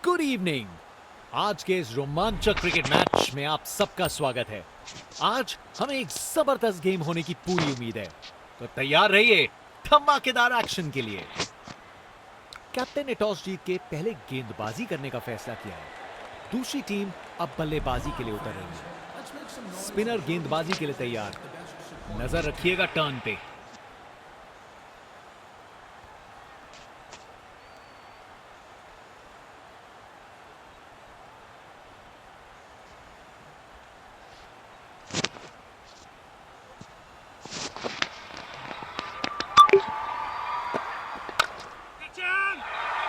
Good evening. आज के इस रोमांचक क्रिकेट मैच में आप सबका स्वागत है। आज हमें एक जबरदस्त गेम होने की पूरी उम्मीद है, तो तैयार रहिए धमाकेदार एक्शन के लिए। कैप्टन ने टॉस जीत के पहले गेंदबाजी करने का फैसला किया है। दूसरी टीम अब बल्लेबाजी के लिए उतर रही है। स्पिनर गेंदबाजी के लिए तैयार। नजर रखिएगा टर्न पे।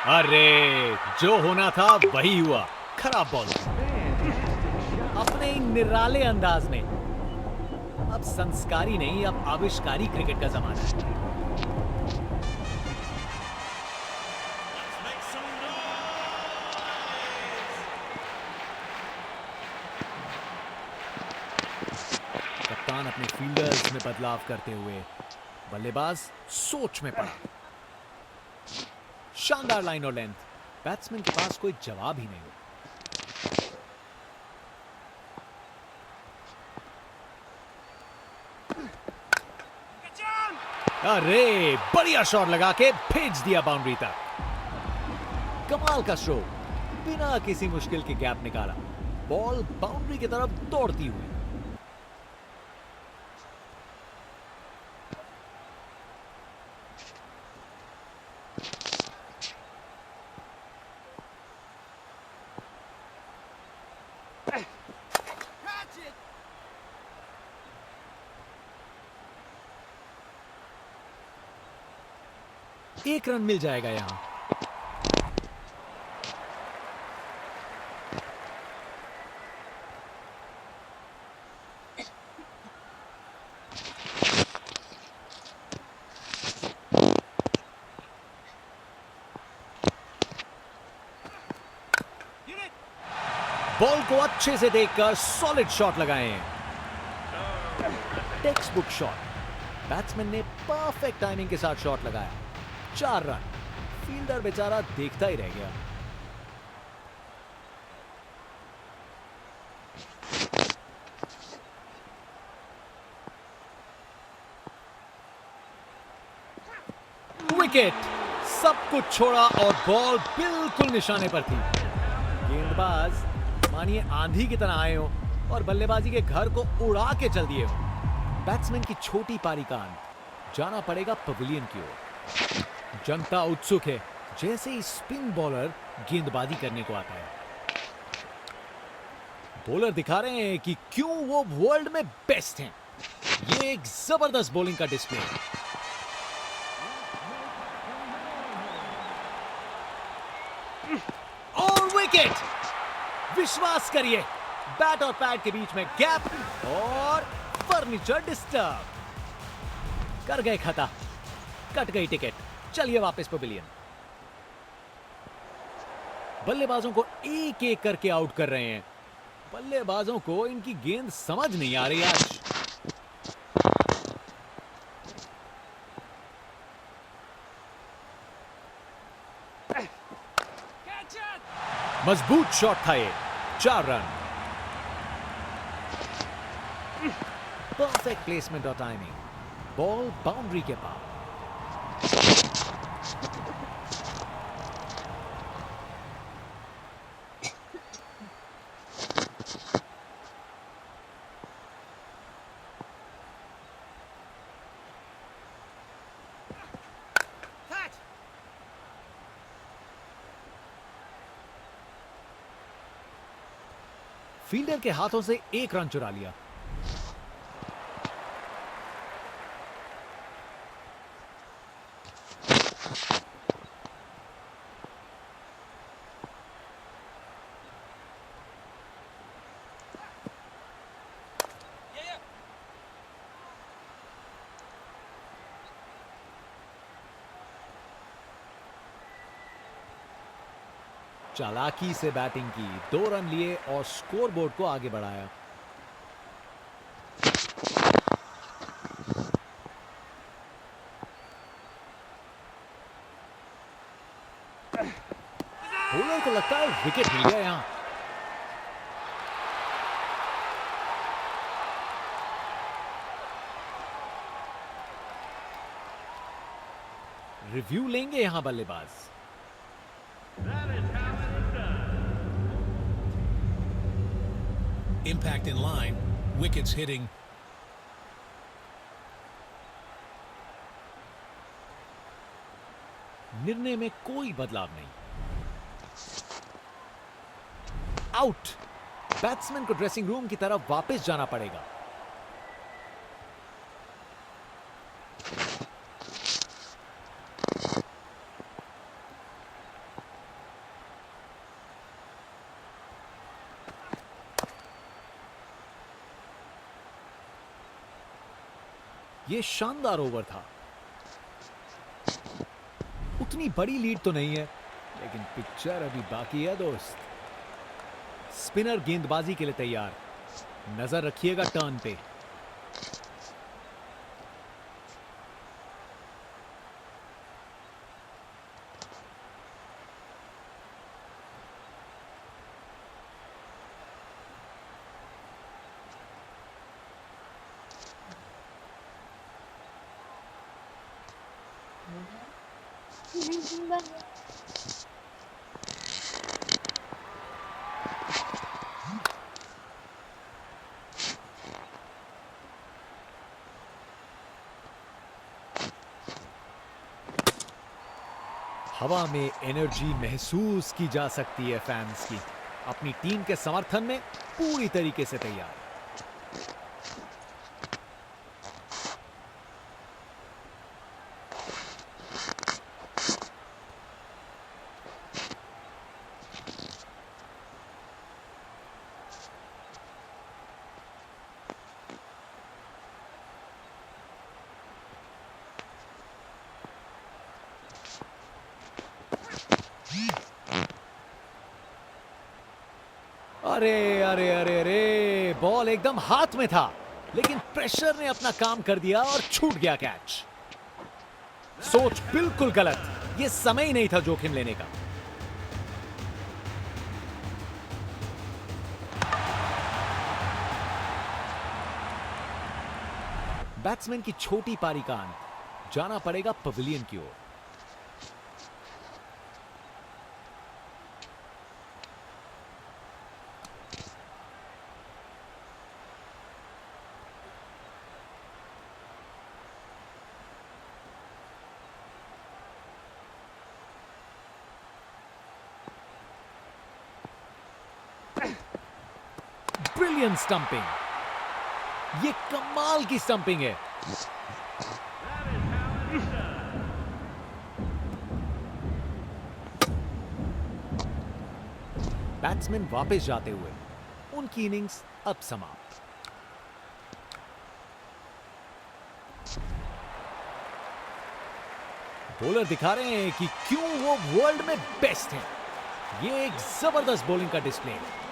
अरे, जो होना था वही हुआ। खराब बॉल अपने निराले अंदाज में। अब संस्कारी नहीं, अब आविष्कारी क्रिकेट का जमाना है। कप्तान अपने फील्डर्स में बदलाव करते हुए बल्लेबाज सोच में पड़ा। शानदार लाइन और लेंथ। बैट्समैन के पास कोई जवाब ही नहीं। अरे, बढ़िया शॉट लगा के भेज दिया बाउंड्री तक। कमाल का स्ट्रोक, बिना किसी मुश्किल के गैप निकाला। बॉल बाउंड्री की तरफ दौड़ती हुई। एक रन मिल जाएगा यहां। बॉल को अच्छे से देखकर सॉलिड शॉट लगाए हैं। Text book shot. बैट्समैन ने परफेक्ट टाइमिंग के साथ शॉट लगाया। 4 रन। फील्डर बेचारा देखता ही रह गया। विकेट। सब कुछ छोड़ा और बॉल बिल्कुल निशाने पर थी। गेंदबाज मानिए आंधी की तरह आए हो और बल्लेबाजी के घर को उड़ा के चल दिए हो। बैट्समैन की छोटी पारी का अंत। जाना पड़ेगा पवेलियन की ओर। जनता उत्सुक है। जैसे ही स्पिन बॉलर गेंदबाजी करने को आता है, बॉलर दिखा रहे हैं कि क्यों वो वर्ल्ड में बेस्ट हैं। ये एक जबरदस्त बॉलिंग का डिस्प्ले है। और विकेट। विश्वास करिए, बैट और पैड के बीच में गैप और फर्नीचर डिस्टर्ब। कर गए खता, कट गई टिकट। चलिए वापस पवेलियन। बल्लेबाजों को एक एक करके आउट कर रहे हैं। बल्लेबाजों को इनकी गेंद समझ नहीं आ रही आज। मजबूत शॉट था ये। 4 रन। परफेक्ट प्लेसमेंट और टाइमिंग। बॉल बाउंड्री के पास। फील्डर के हाथों से 1 रन चुरा लिया। चालाकी से बैटिंग की, 2 रन लिए और स्कोरबोर्ड को आगे बढ़ाया। बॉलर को लगता है विकेट मिल गया यहां। रिव्यू लेंगे यहां बल्लेबाज। Impact in line, wickets hitting. निर्णय में कोई बदलाव नहीं। आउट। बैट्समैन को ड्रेसिंग रूम की तरफ वापस जाना पड़ेगा। यह शानदार ओवर था। उतनी बड़ी लीड तो नहीं है, लेकिन पिक्चर अभी बाकी है दोस्त। स्पिनर गेंदबाजी के लिए तैयार। नजर रखिएगा टर्न पे। हवा में एनर्जी महसूस की जा सकती है फैंस की। अपनी टीम के समर्थन में पूरी तरीके से तैयार। अरे अरे अरे अरे, बॉल एकदम हाथ में था, लेकिन प्रेशर ने अपना काम कर दिया और छूट गया कैच। सोच बिल्कुल गलत। यह समय ही नहीं था जोखिम लेने का। बैट्समैन की छोटी पारी का अंत। जाना पड़ेगा पवेलियन की ओर। Brilliant stumping. ये कमाल की स्टंपिंग है। बैट्समैन वापस जाते हुए, उनकी इनिंग्स अब समाप्त। बॉलर दिखा रहे हैं कि क्यों वो वर्ल्ड में बेस्ट हैं। ये एक जबरदस्त बॉलिंग का डिस्प्ले है।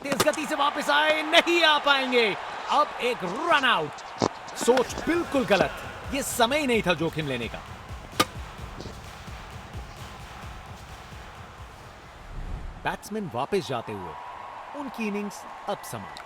तेज गति से वापस आए, नहीं आ पाएंगे। अब एक रन आउट। सोच बिल्कुल गलत। यह समय ही नहीं था जोखिम लेने का। बैट्समैन वापस जाते हुए, उनकी इनिंग्स अब समाप्त।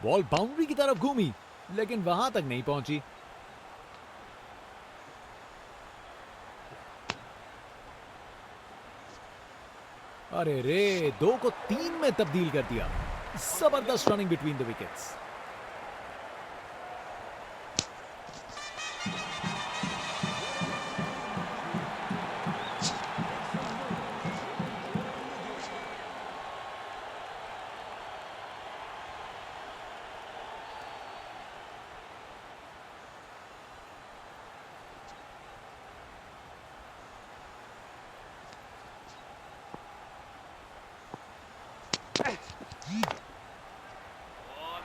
बॉल बाउंड्री की तरफ घूमी, लेकिन वहां तक नहीं पहुंची। अरे रे, 2 को 3 में तब्दील कर दिया। जबरदस्त रनिंग बिटवीन द विकेट्स।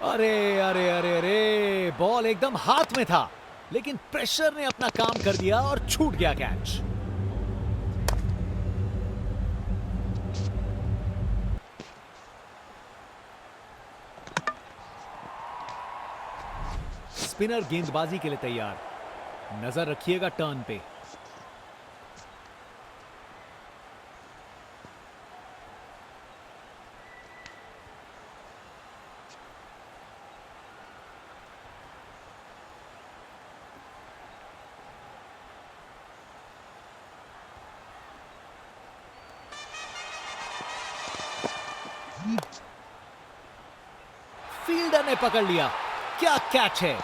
अरे अरे अरे अरे, बॉल एकदम हाथ में था, लेकिन प्रेशर ने अपना काम कर दिया और छूट गया कैच। स्पिनर गेंदबाजी के लिए तैयार, नजर रखिएगा टर्न पे। फील्डर ने पकड़ लिया, क्या कैच है,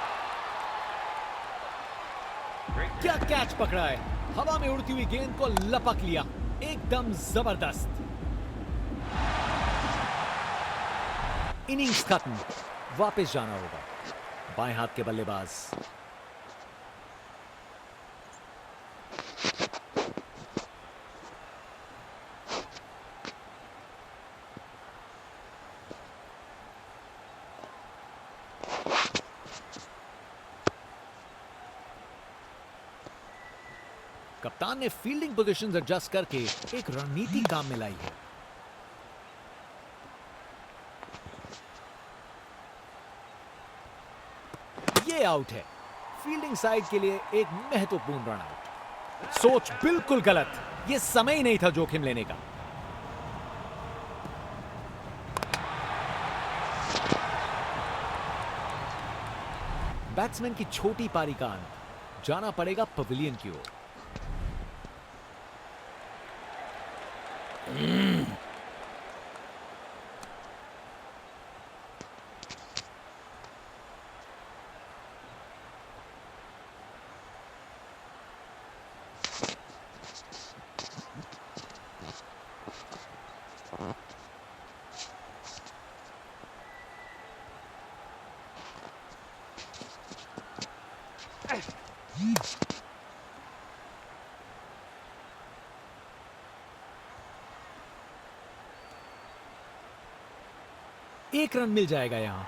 क्या कैच पकड़ा है। हवा में उड़ती हुई गेंद को लपक लिया, एकदम जबरदस्त। इनिंग्स खत्म, वापस जाना होगा। बाएं हाथ के बल्लेबाज। कप्तान ने फील्डिंग पोजीशंस एडजस्ट करके एक रणनीति काम में लाई है। ये आउट है, फील्डिंग साइड के लिए एक महत्वपूर्ण रन आउट। सोच बिल्कुल गलत, ये समय ही नहीं था जोखिम लेने का। बैट्समैन की छोटी पारी का अंत, जाना पड़ेगा पवेलियन की ओर। एक रन मिल जाएगा यहां।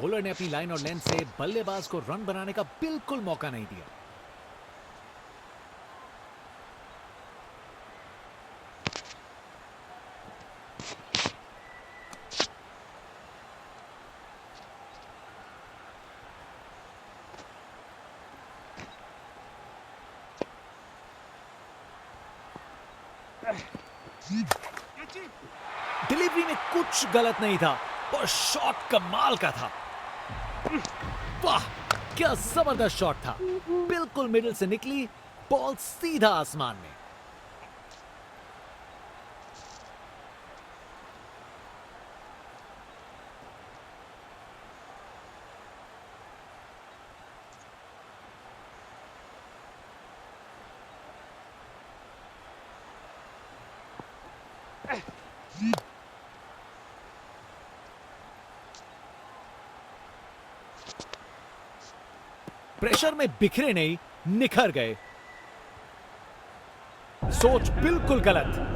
बॉलर ने अपनी लाइन और लेंथ से बल्लेबाज को रन बनाने का बिल्कुल मौका नहीं दिया। डिलीवरी में कुछ गलत नहीं था और शॉट कमाल का था। वाह, क्या जबरदस्त शॉट था, बिल्कुल मिडिल से निकली, बॉल सीधा आसमान में। प्रेशर में बिखरे नहीं, निखर गए। सोच बिल्कुल गलत,